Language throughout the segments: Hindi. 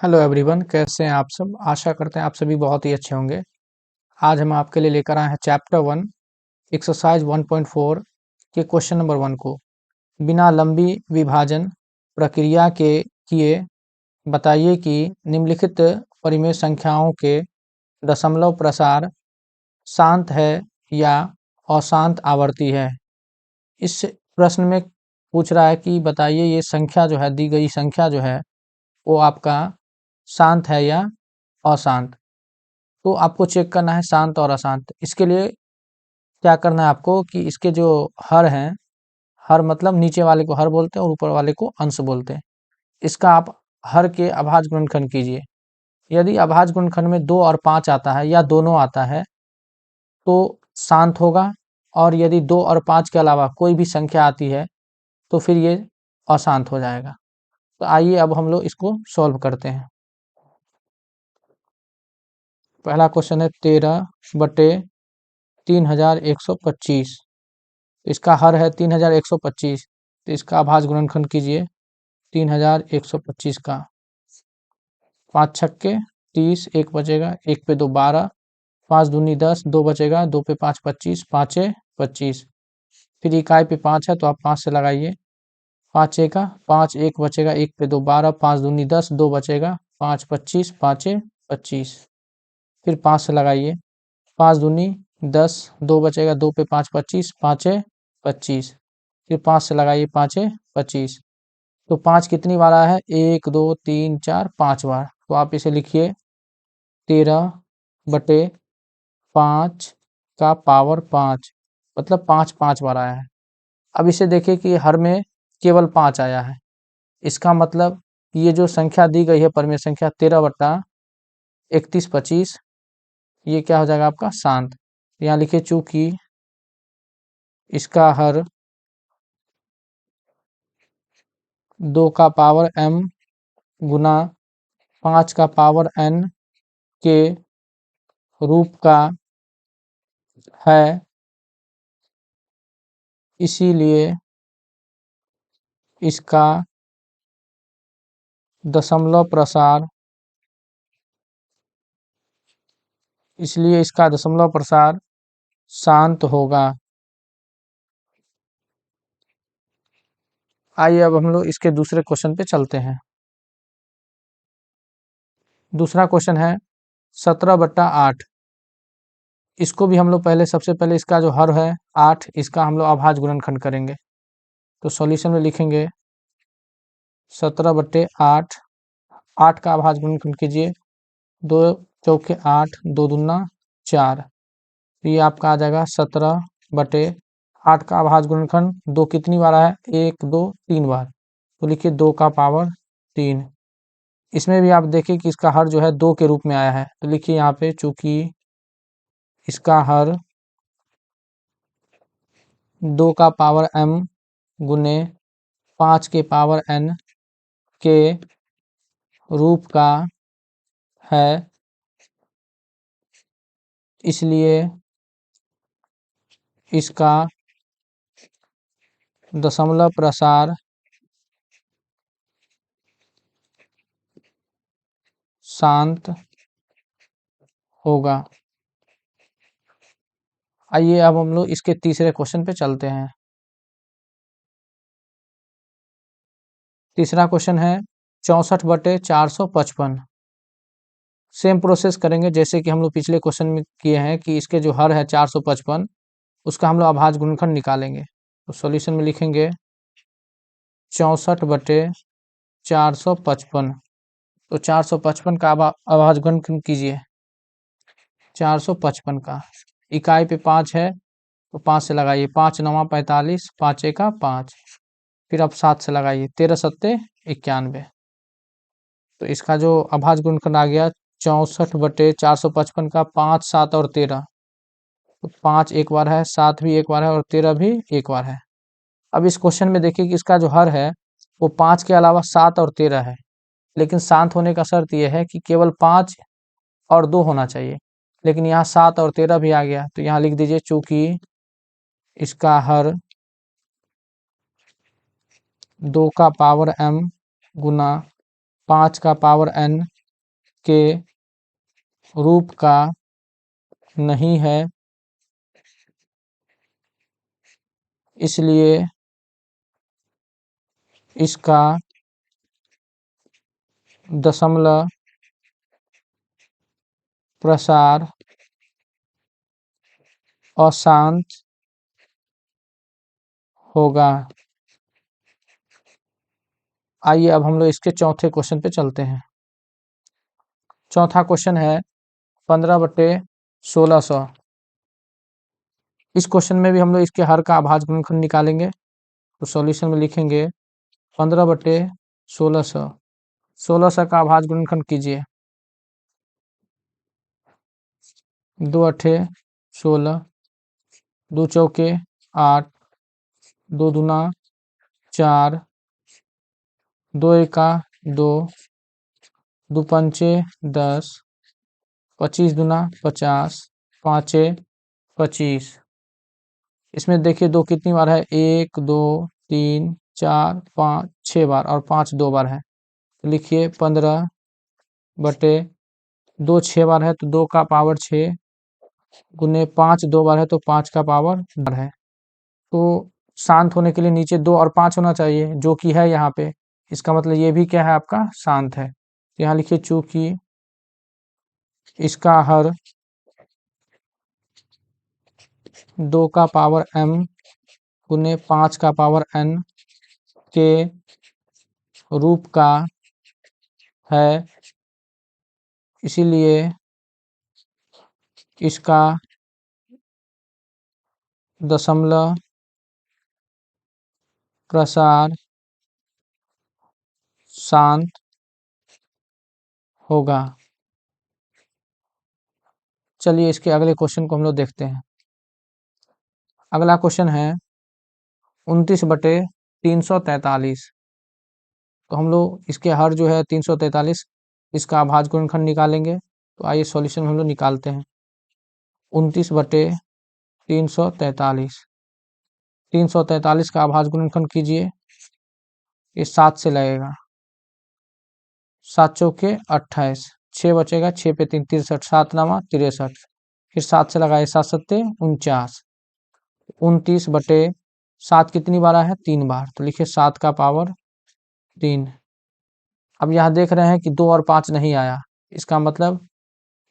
हेलो एवरीवन, कैसे हैं आप सब। आशा करते हैं आप सभी बहुत ही अच्छे होंगे। आज हम आपके लिए लेकर आए हैं चैप्टर 1 एक्सरसाइज 1.4 के क्वेश्चन नंबर 1 को। बिना लंबी विभाजन प्रक्रिया के किए बताइए कि निम्नलिखित परिमेय संख्याओं के दशमलव प्रसार शांत है या अशांत आवर्ती है। इस प्रश्न में पूछ रहा है कि बताइए ये संख्या जो है, दी गई संख्या जो है वो आपका शांत है या अशांत। तो आपको चेक करना है शांत और अशांत। इसके लिए क्या करना है आपको कि इसके जो हर हैं, हर मतलब नीचे वाले को हर बोलते हैं और ऊपर वाले को अंश बोलते हैं। इसका आप हर के अभाज्य गुणनखंड कीजिए। यदि अभाज्य गुणनखंड में 2 और 5 आता है या दोनों आता है तो शांत होगा, और यदि 2 और 5 के अलावा कोई भी संख्या आती है तो फिर ये अशांत हो जाएगा। तो आइए अब हम लोग इसको सॉल्व करते हैं। पहला क्वेश्चन है 13/3125। इसका हर है 3125, तो इसका अभाज्य गुणनखंड कीजिए 3125 का। 5 छक्के 30, एक बचेगा, एक पे 2 12, 5 दूनी 10, 2 बचेगा, 2 पे 5 25, पाँचे 25। फिर इकाई पे 5 है तो आप 5 से लगाइए। 5 का 5, एक बचेगा, एक पे 2 12, 5 दूनी 10, 2 बचेगा, 5 25, पाँचे 25। फिर 5 से लगाइए। 5 दूनी 10, 2 बचेगा, 2 पे 5 25, पाँचे 25। फिर 5 से लगाइए, पाँचे 25। तो 5 कितनी बार आया है? 1 2 3 4 5 बार। तो आप इसे लिखिए 13/5 का पावर 5, मतलब 5 5 बार आया है। अब इसे देखिए कि हर में केवल 5 आया है। इसका मतलब ये जो संख्या दी गई है परिमेय संख्या 13/3125, ये क्या हो जाएगा आपका? शांत। यहाँ लिखिए चूंकि इसका हर 2 का पावर m गुना 5 का पावर n के रूप का है, इसीलिए इसका दशमलव प्रसार शांत होगा। आइए अब हम लोग इसके दूसरे क्वेश्चन पे चलते हैं। दूसरा क्वेश्चन है 17/8। इसको भी हम लोग पहले सबसे पहले इसका जो हर है 8, इसका हम लोग अभाज्य गुणनखंड करेंगे। तो सॉल्यूशन में लिखेंगे 17/8, 8 का अभाज्य गुणनखंड कीजिए। 2 चौके 8, 2 दूना 4। ये आपका आ जाएगा 17/8 का अभाज्य गुणनखंड। 2 कितनी बार आया? 1 2 3 बार। तो लिखिए 2 का पावर 3। इसमें भी आप देखिए कि इसका हर जो है 2 के रूप में आया है, तो लिखिए यहाँ पे चूंकि इसका हर 2 का पावर m गुने 5 के पावर n के रूप का है, इसलिए इसका दशमलव प्रसार शांत होगा। आइए अब हम लोग इसके तीसरे क्वेश्चन पे चलते हैं। तीसरा क्वेश्चन है 64/455। सेम प्रोसेस करेंगे जैसे कि हम लोग पिछले क्वेश्चन में किए हैं कि इसके जो हर है 455, उसका हम लोग अभाज्य गुणनखंड निकालेंगे। तो सॉल्यूशन में लिखेंगे 64/455। तो 455 का अभाज्य गुणनखंड कीजिए। 455 का इकाई पे 5 है तो 5 से लगाइए। 5 9 45, 5 का 5। फिर आप 7 से लगाइए। 13 सत्ते 91। तो इसका जो अभाज्य गुणनखंड आ गया 64/455 का 5 7 और 13। तो 5 एक बार है, 7 भी एक बार है और 13 भी एक बार है। अब इस क्वेश्चन में देखिए कि इसका जो हर है वो 5 के अलावा 7 और 13 है, लेकिन शांत होने का शर्त यह है कि केवल 5 और 2 होना चाहिए। लेकिन यहाँ 7 और 13 भी आ गया, तो यहाँ लिख दीजिए चूंकि इसका हर 2 का पावर m गुना 5 का पावर n के रूप का नहीं है, इसलिए इसका दशमलव प्रसार अशांत होगा। आइए अब हम लोग इसके चौथे क्वेश्चन पे चलते हैं। चौथा क्वेश्चन है 15/1600। इस क्वेश्चन में भी हम लोग इसके हर का अभाज्य गुणनखंड निकालेंगे। तो सॉल्यूशन में लिखेंगे 15/1600। 1600 का अभाज्य गुणनखंड कीजिए। 2 अठे 16, 2 चौके 8, 2 दूना 4, 2 एका 2, 2 पंचे 10, 25 दूना 50, 5 25। इसमें देखिए 2 कितनी बार है, 1 2 3 4 5 6 बार, और 5 2 बार है। तो लिखिए 15/2 6 बार है तो 2 का पावर 6 गुने 5 2 बार है तो 5 का पावर है। तो शांत होने के लिए नीचे 2 और 5 होना चाहिए, जो कि है यहाँ पे। इसका मतलब ये भी क्या है, आपका शांत है। तो यहाँ लिखिए चूंकि इसका हर 2 का पावर m गुने 5 का पावर n के रूप का है, इसीलिए इसका दशमलव प्रसार शांत होगा। चलिए इसके अगले क्वेश्चन को हम लोग देखते हैं। अगला क्वेश्चन है 29/343। तो हम लोग इसके हर जो है 343, इसका अभाज्य गुणनखंड निकालेंगे। तो आइए सॉल्यूशन हम लोग निकालते हैं। 29/343, 343 का अभाज्य गुणनखंड कीजिए। ये 7 से लगेगा, 7 चौके 28, 6 बचेगा, 6 पे 3 63, 7 नामा 63, फिर 7 से लगाए 7 सत्ते 49। 29/7 कितनी बार है, 3 बार। तो लिखिए 7 का पावर 3। अब यहाँ देख रहे हैं कि 2 और 5 नहीं आया, इसका मतलब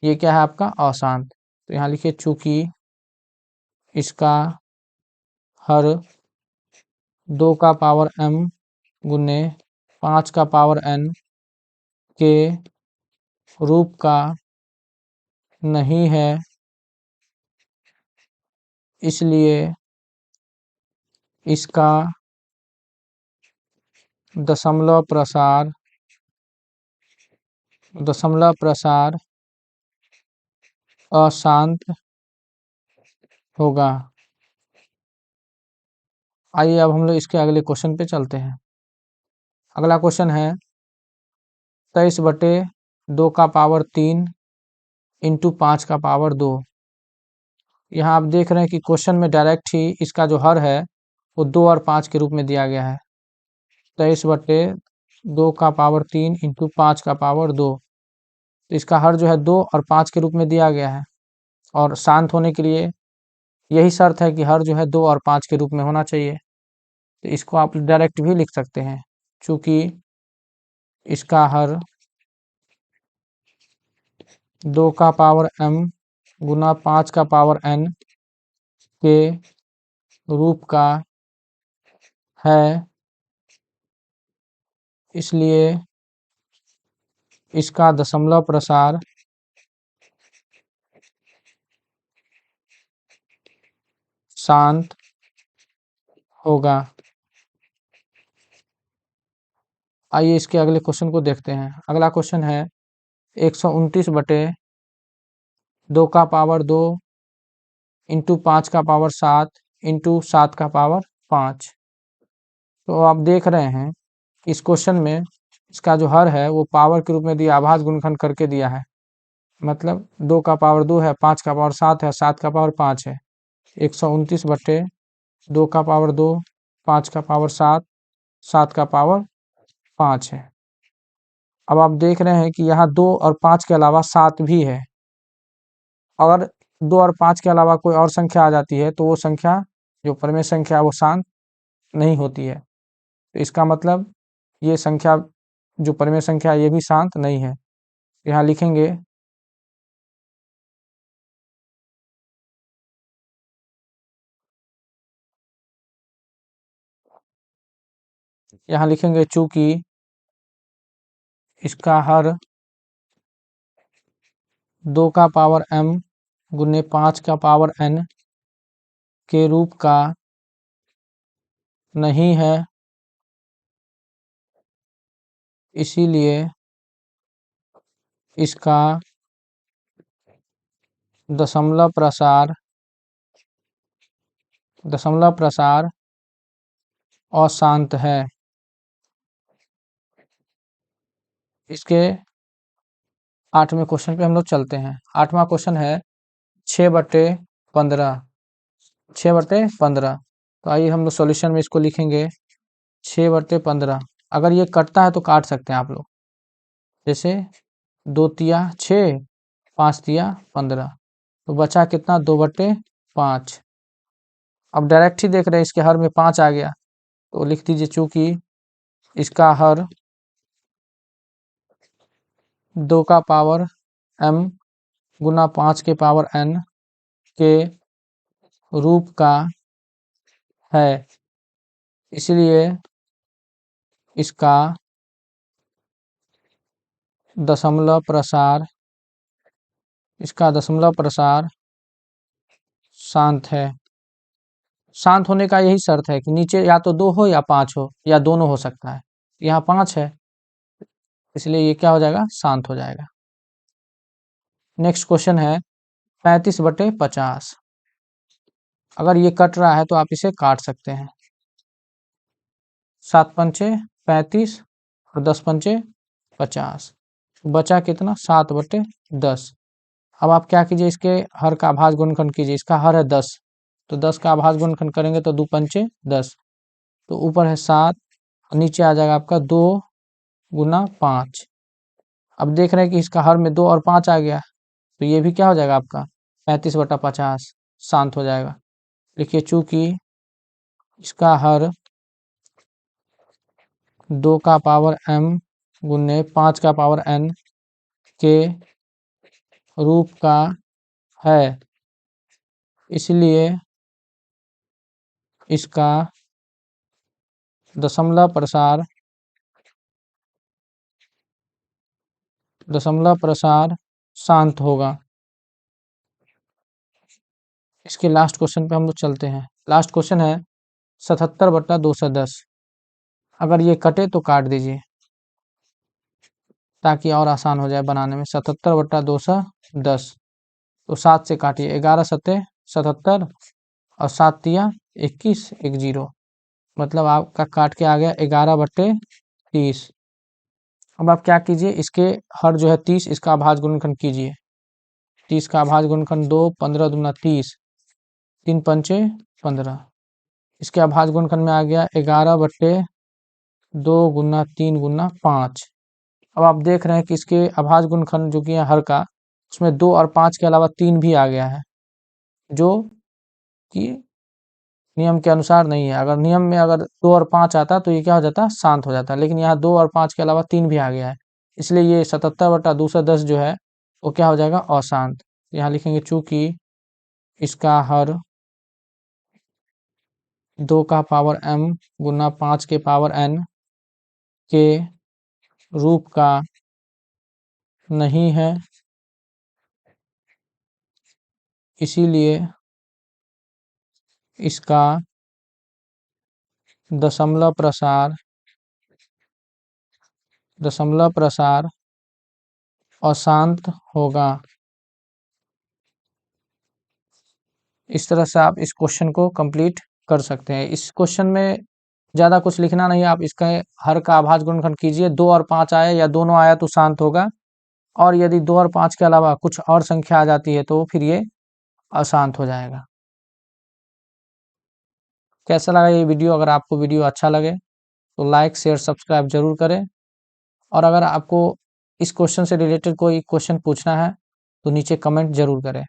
ये क्या है, आपका अशांत। तो यहाँ लिखिए चूंकि इसका हर 2 का पावर m गुने 5 का पावर n के रूप का नहीं है, इसलिए इसका दशमलव प्रसार अशांत होगा। आइए अब हम लोग इसके अगले क्वेश्चन पे चलते हैं। अगला क्वेश्चन है 23/2 का पावर 3 इंटू 5 का पावर 2। यहाँ आप देख रहे हैं कि क्वेश्चन में डायरेक्ट ही इसका जो हर है वो 2 और 5 के रूप में दिया गया है। 23/2 का पावर 3 इंटू 5 का पावर 2। तो इसका हर जो है 2 और 5 के रूप में दिया गया है, और शांत होने के लिए यही शर्त है कि हर जो है 2 और 5 के रूप में होना चाहिए। तो इसको आप डायरेक्ट भी लिख सकते हैं, चूंकि इसका हर 2 का पावर m गुना 5 का पावर n के रूप का है, इसलिए इसका दशमलव प्रसार शांत होगा। आइए इसके अगले क्वेश्चन को देखते हैं। अगला क्वेश्चन है 129/2 का पावर 2 इंटू 5 का पावर 7 इंटू 7 का पावर 5। तो आप देख रहे हैं कि इस क्वेश्चन में इसका जो हर है वो पावर के रूप में दिया, आभाज्य गुणनखंड करके दिया है। मतलब 2 का पावर 2 है, 5 का पावर 7 है, 7 का पावर 5 है। 129/2 का पावर 2, 5 का पावर 7, 7 का पावर 5 है। अब आप देख रहे हैं कि यहाँ 2 और 5 के अलावा 7 भी है। अगर 2 और 5 के अलावा कोई और संख्या आ जाती है तो वो संख्या जो परिमेय संख्या है वो शांत नहीं होती है। तो इसका मतलब ये संख्या जो परिमेय संख्या है ये भी शांत नहीं है। यहाँ लिखेंगे चूंकि इसका हर 2 का पावर m गुने 5 का पावर n के रूप का नहीं है, इसीलिए इसका दशमलव प्रसार अशांत है। इसके 8वें क्वेश्चन पे हम लोग चलते हैं। 8वां क्वेश्चन है 6/15। 6/15। तो आइए हम लोग सॉल्यूशन में इसको लिखेंगे 6/15। अगर ये कटता है तो काट सकते हैं आप लोग, जैसे 2 तिया 6, 5 तिया 15, तो बचा कितना 2/5। अब डायरेक्ट ही देख रहे हैं इसके हर में 5 आ गया, तो लिख दीजिए चूंकि इसका हर 2 का पावर m गुना 5 के पावर n के रूप का है, इसलिए इसका दशमलव प्रसार शांत है। शांत होने का यही शर्त है कि नीचे या तो 2 हो या 5 हो या दोनों हो सकता है। यहाँ 5 है, इसलिए ये क्या हो जाएगा, शांत हो जाएगा। नेक्स्ट क्वेश्चन है 35/50। अगर ये कट रहा है तो आप इसे काट सकते हैं। 7 पंचे 35 और 10 पंचे 50, बचा कितना 7/10। अब आप क्या कीजिए, इसके हर का भाज्य गुणनखंड कीजिए। इसका हर है 10, तो 10 का भाज्य गुणनखंड करेंगे तो 2 पंचे 10, तो ऊपर है 7, नीचे आ जाएगा आपका 2 गुना 5। अब देख रहे हैं कि इसका हर में 2 और 5 आ गया, तो ये भी क्या हो जाएगा आपका 35/50 शांत हो जाएगा। देखिए चूंकि इसका हर 2 का पावर m गुने 5 का पावर n के रूप का है, इसलिए इसका दशमलव प्रसार शांत होगा। इसके लास्ट क्वेश्चन पे हम लोग चलते हैं। लास्ट क्वेश्चन है 77/210। अगर ये कटे तो काट दीजिए ताकि और आसान हो जाए बनाने में। 77/210, तो 7 से काटिए, 11 सत्ते 77 और 7 तिया 21, 1 जीरो, मतलब आपका काट के आ गया 11/30। अब आप क्या कीजिए, इसके हर जो है 30, इसका भाज्य गुणनखंड कीजिए। 30 का भाज्य गुणनखंड 2, 15 दूना 30, 3 पंचे 15। इसके अभाज्य गुणनखंड में आ गया 11/2 गुना 3 गुना 5। अब आप देख रहे हैं कि इसके अभाज्य गुणनखंड जो कि है हर का, उसमें 2 और 5 के अलावा 3 भी आ गया है, जो कि नियम के अनुसार नहीं है। अगर नियम में अगर 2 और 5 आता तो ये क्या हो जाता, शांत हो जाता, लेकिन यहाँ 2 और 5 के अलावा 3 भी आ गया है, इसलिए ये 77/210 जो है वो क्या हो जाएगा, अशांत। यहाँ लिखेंगे चूंकि इसका हर 2 का पावर m गुना 5 के पावर n के रूप का नहीं है, इसीलिए इसका दशमलव प्रसार अशांत होगा। इस तरह से आप इस क्वेश्चन को कंप्लीट कर सकते हैं। इस क्वेश्चन में ज़्यादा कुछ लिखना नहीं है, आप इसका हर का अभाज्य गुणनखंड कीजिए। 2 और 5 आया या दोनों आया तो शांत होगा, और यदि 2 और 5 के अलावा कुछ और संख्या आ जाती है तो फिर ये अशांत हो जाएगा। कैसा लगा ये वीडियो? अगर आपको वीडियो अच्छा लगे तो लाइक शेयर सब्सक्राइब जरूर करें। और अगर आपको इस क्वेश्चन से रिलेटेड कोई क्वेश्चन पूछना है तो नीचे कमेंट ज़रूर करें।